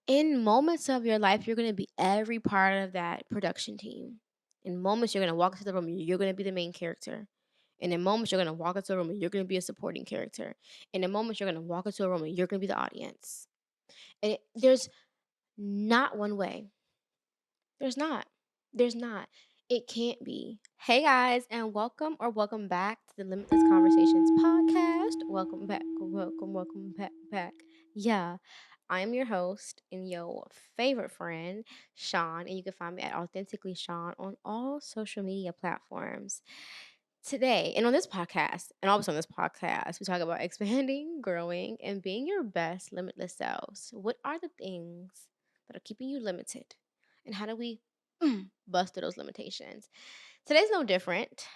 In moments of your life, you're gonna be every part of that production team. In moments, you're gonna walk into the room, you're gonna be the main character. And in moments, you're gonna walk into a room and you're gonna be a supporting character. And in moments, you're gonna walk into a room and you're gonna be the audience. There's not one way. There's not. There's not. It can't be. Hey guys, and welcome back to the Limitless Conversations podcast. Welcome back. Welcome back. Yeah, I'm your host and your favorite friend, Sean, and you can find me at Authentically Sean on all social media platforms. Today, and on this podcast, and always on this podcast, we talk about expanding, growing, and being your best limitless selves. What are the things that are keeping you limited? And how do we bust through those limitations? Today's no different.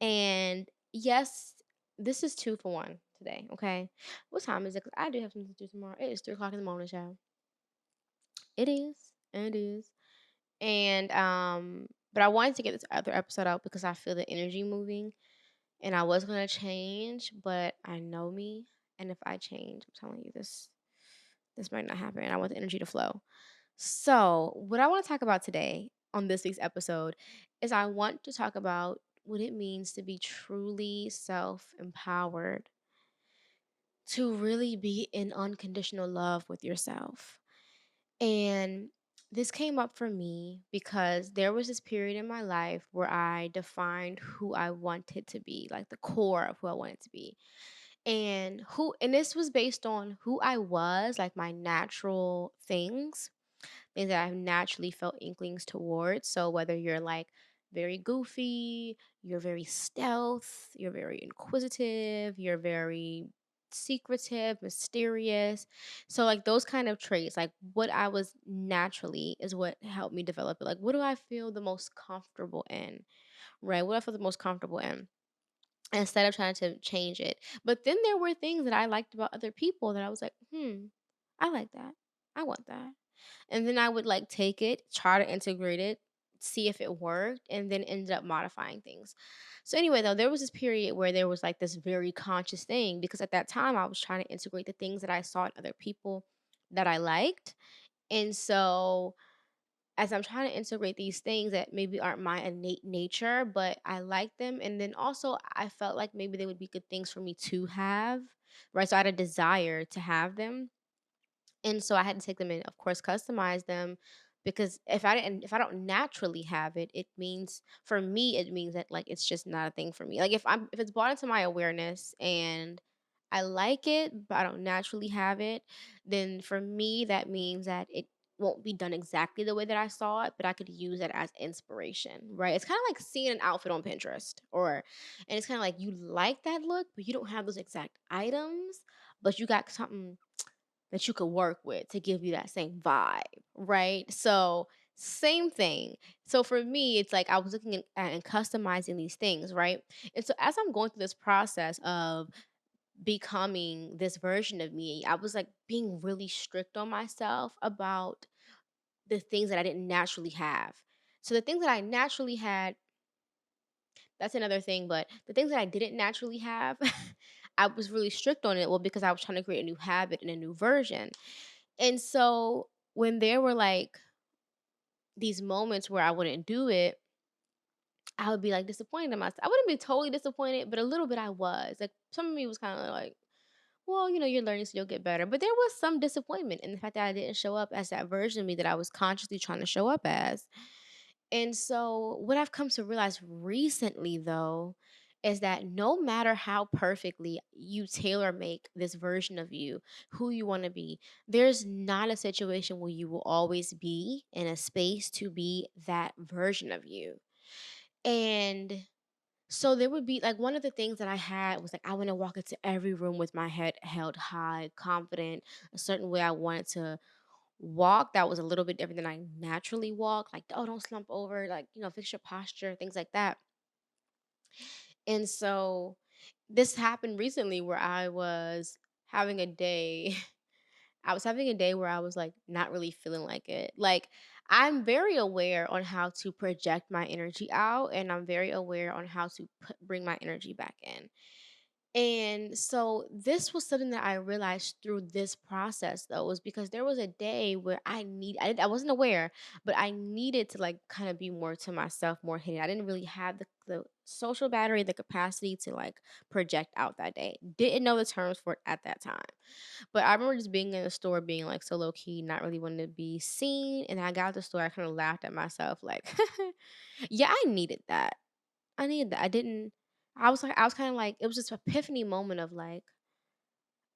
And yes, this is two for one today, okay? What time is it? Because I do have something to do tomorrow. It is 3 o'clock in the morning, child. It is. It is. But I wanted to get this other episode out because I feel the energy moving and I was gonna change, but I know me, and if I change, I'm telling you this might not happen. I want the energy to flow. So, what I want to talk about today on this week's episode is I want to talk about what it means to be truly self-empowered, to really be in unconditional love with yourself. And this came up for me because there was this period in my life where I defined who I wanted to be, like the core of who I wanted to be. And this was based on who I was, like my natural things that I've naturally felt inklings towards. So whether you're like very goofy, you're very stealth, you're very inquisitive, you're very secretive, mysterious. So like those kind of traits, like what I was naturally is what helped me develop it. Like what do I feel the most comfortable in? Right? What do I feel the most comfortable in? Instead of trying to change it. But then there were things that I liked about other people that I was like, I like that. I want that. And then I would like take it, try to integrate it, see if it worked, and then ended up modifying things. So anyway, though, there was this period where there was like this very conscious thing because at that time I was trying to integrate the things that I saw in other people that I liked. And so as I'm trying to integrate these things that maybe aren't my innate nature, but I like them. And then also, I felt like maybe they would be good things for me to have, right? So I had a desire to have them. And so I had to take them and, of course, customize them because if I don't naturally have it, it means for me, it means that like it's just not a thing for me. Like if it's brought into my awareness and I like it, but I don't naturally have it, then for me that means that it won't be done exactly the way that I saw it, but I could use it as inspiration, right? It's kind of like seeing an outfit on Pinterest and it's kind of like you like that look, but you don't have those exact items, but you got something that you could work with to give you that same vibe, right? So, same thing. So for me, it's like I was looking at and customizing these things, right? And so as I'm going through this process of becoming this version of me, I was like being really strict on myself about the things that I didn't naturally have. So the things that I naturally had, that's another thing, but the things that I didn't naturally have, I was really strict on it. Well, because I was trying to create a new habit and a new version. And so when there were like these moments where I wouldn't do it, I would be like disappointed in myself. I wouldn't be totally disappointed, but a little bit I was. Like some of me was kind of like, well, you're learning, so you'll get better. But there was some disappointment in the fact that I didn't show up as that version of me that I was consciously trying to show up as. And so, what I've come to realize recently, though, is that no matter how perfectly you tailor make this version of you, who you want to be, there's not a situation where you will always be in a space to be that version of you. And so there would be like one of the things that I had was like I want to walk into every room with my head held high, confident, a certain way I wanted to walk that was a little bit different than I naturally walk. Like, oh, don't slump over, like, fix your posture, things like that. And so this happened recently where I was having a day. I was having a day where I was like not really feeling like it. Like, I'm very aware on how to project my energy out, and I'm very aware on how to bring my energy back in. And so this was something that I realized through this process though, was because there was a day where I wasn't aware, but I needed to like kind of be more to myself, more hidden. I didn't really have the social battery, the capacity to like project out that day. Didn't know the terms for it at that time. But I remember just being in the store, being like so low key, not really wanting to be seen. And I got out the store, I kind of laughed at myself, like, yeah, I needed that. I needed that. I didn't. I was kind of like, it was just an epiphany moment of like,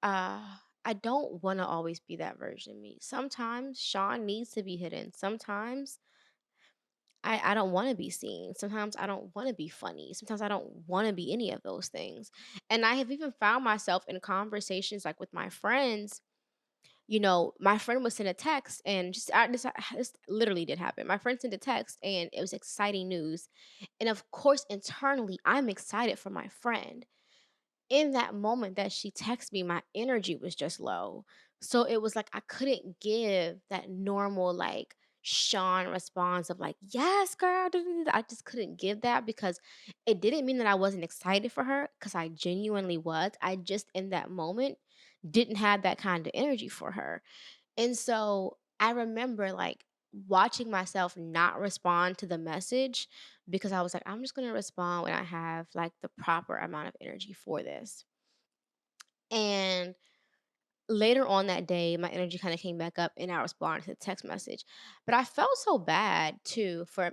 I don't want to always be that version of me. Sometimes Sean needs to be hidden. Sometimes I don't want to be seen. Sometimes I don't want to be funny. Sometimes I don't want to be any of those things. And I have even found myself in conversations like with my friends. My friend would send a text and this literally did happen. My friend sent a text and it was exciting news. And of course, internally, I'm excited for my friend. In that moment that she texted me, my energy was just low. So it was like I couldn't give that normal, like, Sean response of like, yes, girl. Da, da, da, da." I just couldn't give that because it didn't mean that I wasn't excited for her because I genuinely was. I just, in that moment, didn't have that kind of energy for her. And so I remember like watching myself not respond to the message because I was like, I'm just going to respond when I have like the proper amount of energy for this. And later on that day, my energy kind of came back up and I responded to the text message. But I felt so bad too for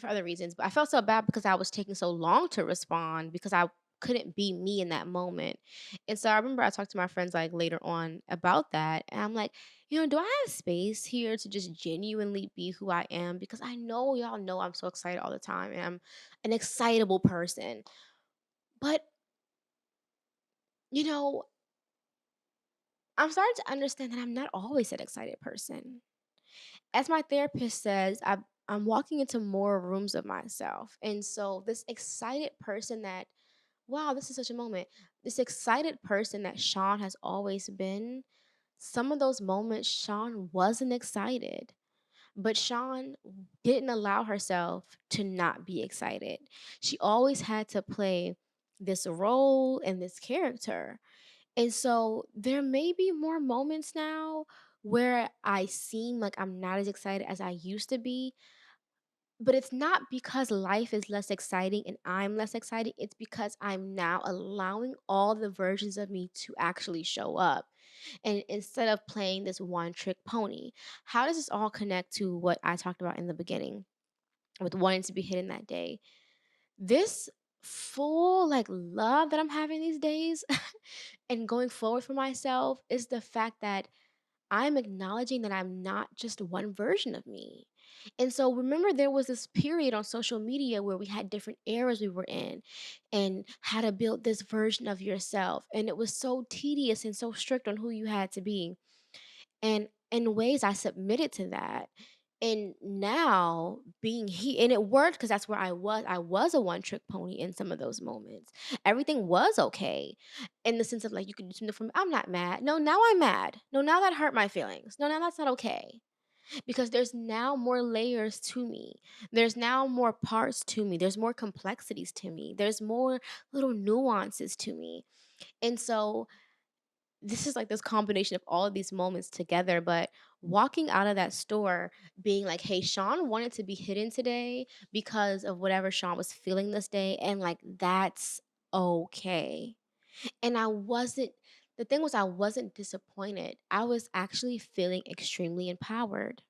other reasons. But I felt so bad because I was taking so long to respond because I couldn't be me in that moment. And so I remember I talked to my friends like later on about that. And I'm like, do I have space here to just genuinely be who I am? Because I know y'all know I'm so excited all the time and I'm an excitable person. But, you know, I'm starting to understand that I'm not always that excited person. As my therapist says, I'm walking into more rooms of myself. And so this excited person that, wow, this is such a moment. This excited person that Sean has always been, some of those moments Sean wasn't excited. But Sean didn't allow herself to not be excited. She always had to play this role and this character. And so there may be more moments now where I seem like I'm not as excited as I used to be, but it's not because life is less exciting and I'm less excited. It's because I'm now allowing all the versions of me to actually show up. And instead of playing this one trick pony, how does this all connect to what I talked about in the beginning with wanting to be hidden that day? This full like love that I'm having these days and going forward for myself is the fact that I'm acknowledging that I'm not just one version of me. And so remember there was this period on social media where we had different eras we were in and how to build this version of yourself. And it was so tedious and so strict on who you had to be. And in ways I submitted to that. And now being and it worked because that's where I was. I was a one trick pony in some of those moments. Everything was okay in the sense of like you could do something for me. I'm not mad. No, now I'm mad. No, now that hurt my feelings. No, now that's not okay. Because there's now more layers to me. There's now more parts to me. There's more complexities to me. There's more little nuances to me. And so this is like this combination of all of these moments together, but walking out of that store being like, hey, Sean wanted to be hidden today because of whatever Sean was feeling this day. And like, that's okay. And the thing was, I wasn't disappointed. I was actually feeling extremely empowered.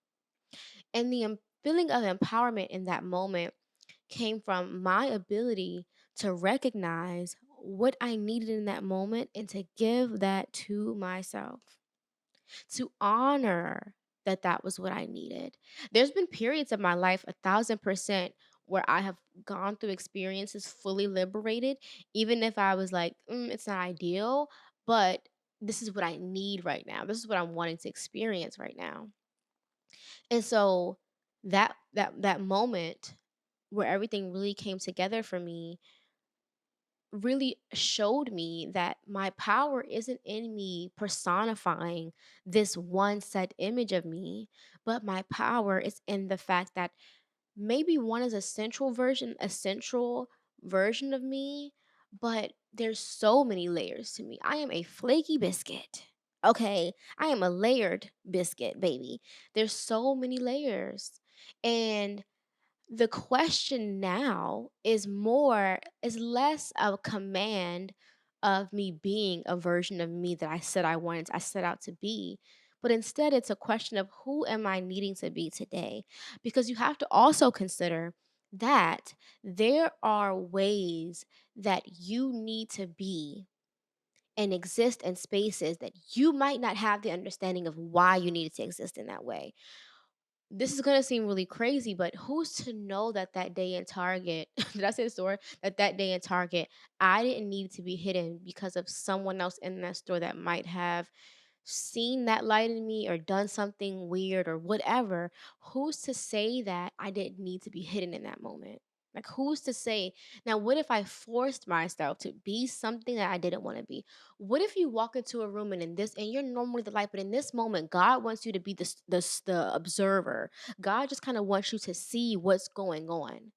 And the feeling of empowerment in that moment came from my ability to recognize what I needed in that moment and to give that to myself, to honor that that was what I needed. There's been periods of my life, 1000%, where I have gone through experiences fully liberated, even if I was like, it's not ideal, but this is what I need right now. This is what I'm wanting to experience right now. And so that moment where everything really came together for me really showed me that my power isn't in me personifying this one set image of me, but my power is in the fact that maybe one is a central version of me, But there's so many layers to me. I am a flaky biscuit. Okay. I am a layered biscuit, baby. There's so many layers. And the question now is less of a command of me being a version of me that I set out to be, but instead it's a question of who am I needing to be today? Because you have to also consider that there are ways that you need to be and exist in spaces that you might not have the understanding of why you needed to exist in that way. This is gonna seem really crazy, but who's to know that that day in Target did I say the store? That day in Target, I didn't need to be hidden because of someone else in that store that might have seen that light in me or done something weird or whatever. Who's to say that I didn't need to be hidden in that moment? Like, who's to say? Now, what if I forced myself to be something that I didn't want to be? What if you walk into a room and you're normally the light, but in this moment, God wants you to be the observer. God just kind of wants you to see what's going on,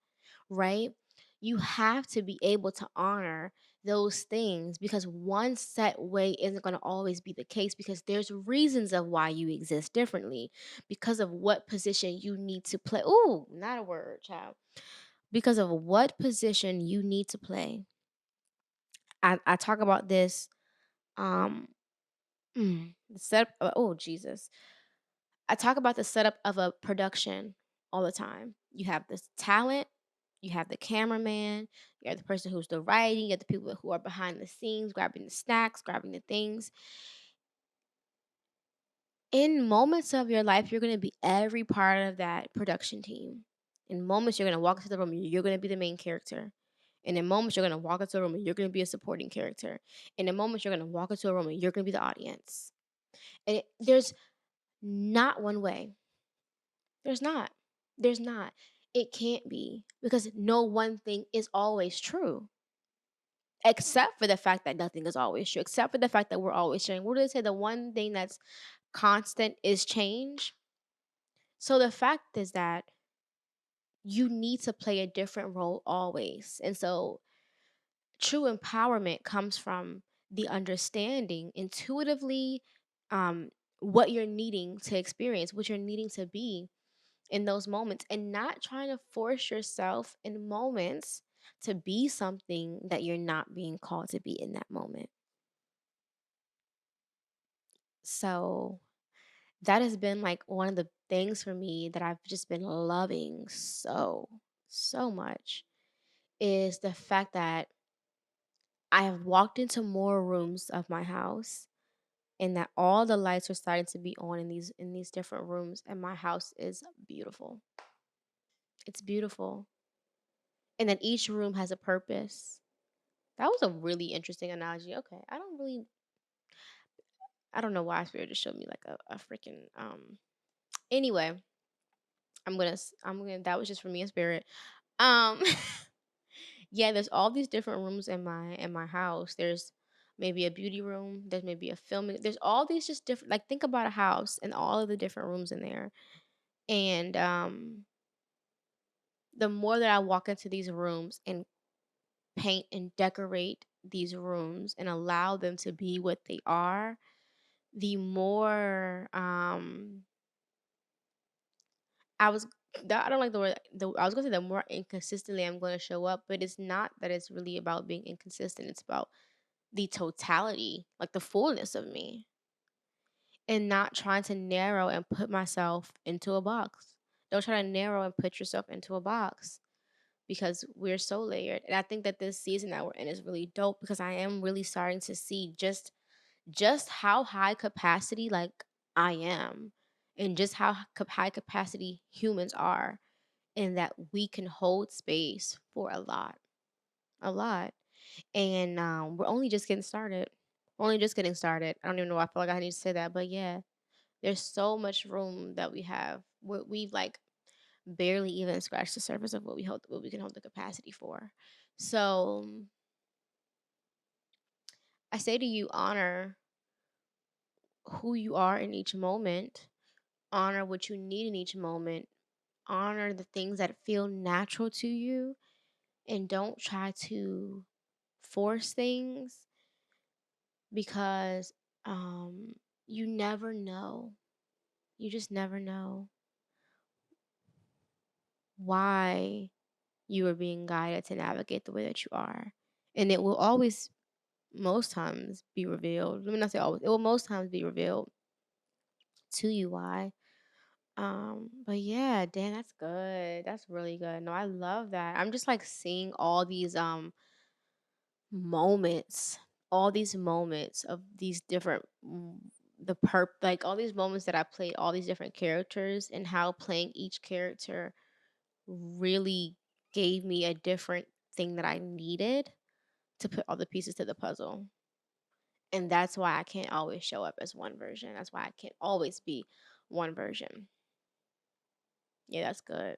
right? You have to be able to honor those things because one set way isn't going to always be the case because there's reasons of why you exist differently because of what position you need to play. Ooh, not a word, child. Because of what position you need to play. I talk about this um the setup. Oh Jesus! I talk about the setup of a production all the time. You have this talent, you have the cameraman, you have the person who's the writing, you have the people who are behind the scenes, grabbing the snacks, grabbing the things. In moments of your life, you're going to be every part of that production team. In moments, you're going to walk into the room, and you're going to be the main character. And in moments, you're going to walk into a room and you're going to be a supporting character. And in moments, you're going to walk into a room and you're going to be the audience. There's not one way. There's not. There's not. It can't be because no one thing is always true, except for the fact that nothing is always true, except for the fact that we're always changing. What do they say? The one thing that's constant is change. So the fact is that you need to play a different role always. And so true empowerment comes from the understanding intuitively um, what you're needing to experience, what you're needing to be in those moments and not trying to force yourself in moments to be something that you're not being called to be in that moment. So that has been like one of the things for me that I've just been loving so much is the fact that I have walked into more rooms of my house and that all the lights are starting to be on in these different rooms and my house is beautiful. It's beautiful. And that each room has a purpose. That was a really interesting analogy. Okay. I don't know why Spirit just showed me like a freaking anyway, I'm gonna that was just for me and Spirit. Um yeah, there's all these different rooms in my house. There's maybe a beauty room, there's maybe a filming, there's all these just different like think about a house and all of the different rooms in there. And the more that I walk into these rooms and paint and decorate these rooms and allow them to be what they are, the more I was I don't like the word I was gonna say the more inconsistently I'm gonna show up, but it's not that it's really about being inconsistent. It's about the totality, like the fullness of me, and not trying to narrow and put myself into a box. Don't try to narrow and put yourself into a box because we're so layered. And I think that this season that we're in is really dope because I am really starting to see just how high capacity like I am and just how high capacity humans are and that we can hold space for a lot. And we're only just getting started. We're only just getting started. I don't even know why I feel like I need to say that, but yeah, there's so much room that we have. We've like barely even scratched the surface of what we can hold the capacity for. So I say to you, honor who you are in each moment, honor what you need in each moment, honor the things that feel natural to you, and don't try to force things because um you never know. You just never know why you are being guided to navigate the way that you are. And it will always most times be revealed. Let me not say always. It will most times be revealed to you why. But yeah, Dan, that's good. That's really good. No, I love that. I'm just like seeing all these moments, all these moments of these different like all these moments that I played all these different characters and how playing each character really gave me a different thing that I needed to put all the pieces to the puzzle. And that's why I can't always show up as one version. That's why I can't always be one version. Yeah, that's good.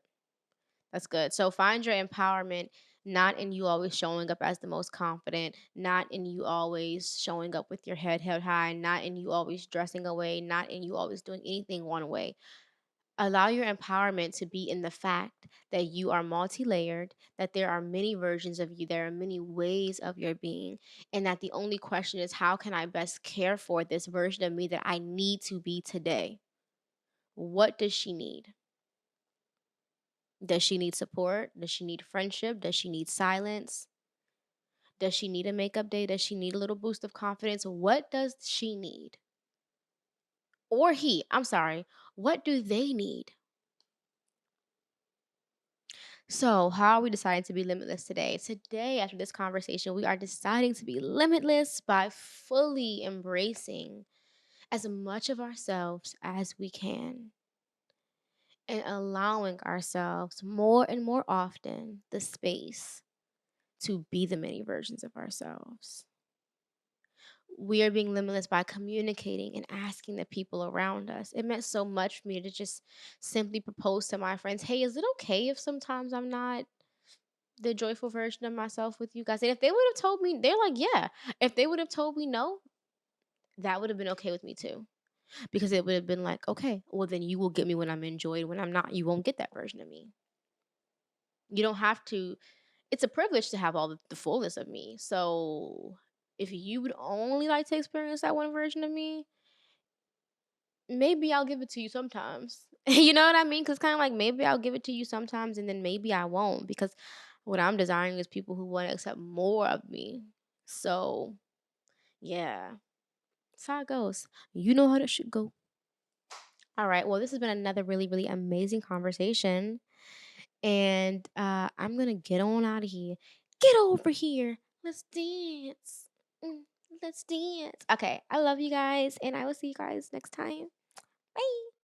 That's good. So find your empowerment not in you always showing up as the most confident, not in you always showing up with your head held high, not in you always dressing away, not in you always doing anything one way. Allow your empowerment to be in the fact that you are multi layered, that there are many versions of you, there are many ways of your being, and that the only question is how can I best care for this version of me that I need to be today? What does she need? Does she need support? Does she need friendship? Does she need silence? Does she need a makeup day? Does she need a little boost of confidence? What does she need? Or he, I'm sorry, what do they need? So, how are we deciding to be limitless today? Today, after this conversation, we are deciding to be limitless by fully embracing as much of ourselves as we can and allowing ourselves more and more often the space to be the many versions of ourselves. We are being limitless by communicating and asking the people around us. It meant so much for me to just simply propose to my friends, hey, is it okay if sometimes I'm not the joyful version of myself with you guys? And if they would have told me, they're like, yeah. If they would have told me no, that would have been okay with me too. Because it would have been like, okay, well, then you will get me when I'm enjoyed. When I'm not, you won't get that version of me. You don't have to, it's a privilege to have all the fullness of me. So if you would only like to experience that one version of me, maybe I'll give it to you sometimes. You know what I mean? Because kind of like maybe I'll give it to you sometimes and then maybe I won't because what I'm desiring is people who want to accept more of me. So, yeah, that's how it goes. You know how that should go. All right. Well, this has been another really, really amazing conversation. And I'm going to get on out of here. Get over here. Let's dance. Mm, let's dance. Okay. I love you guys. And I will see you guys next time. Bye.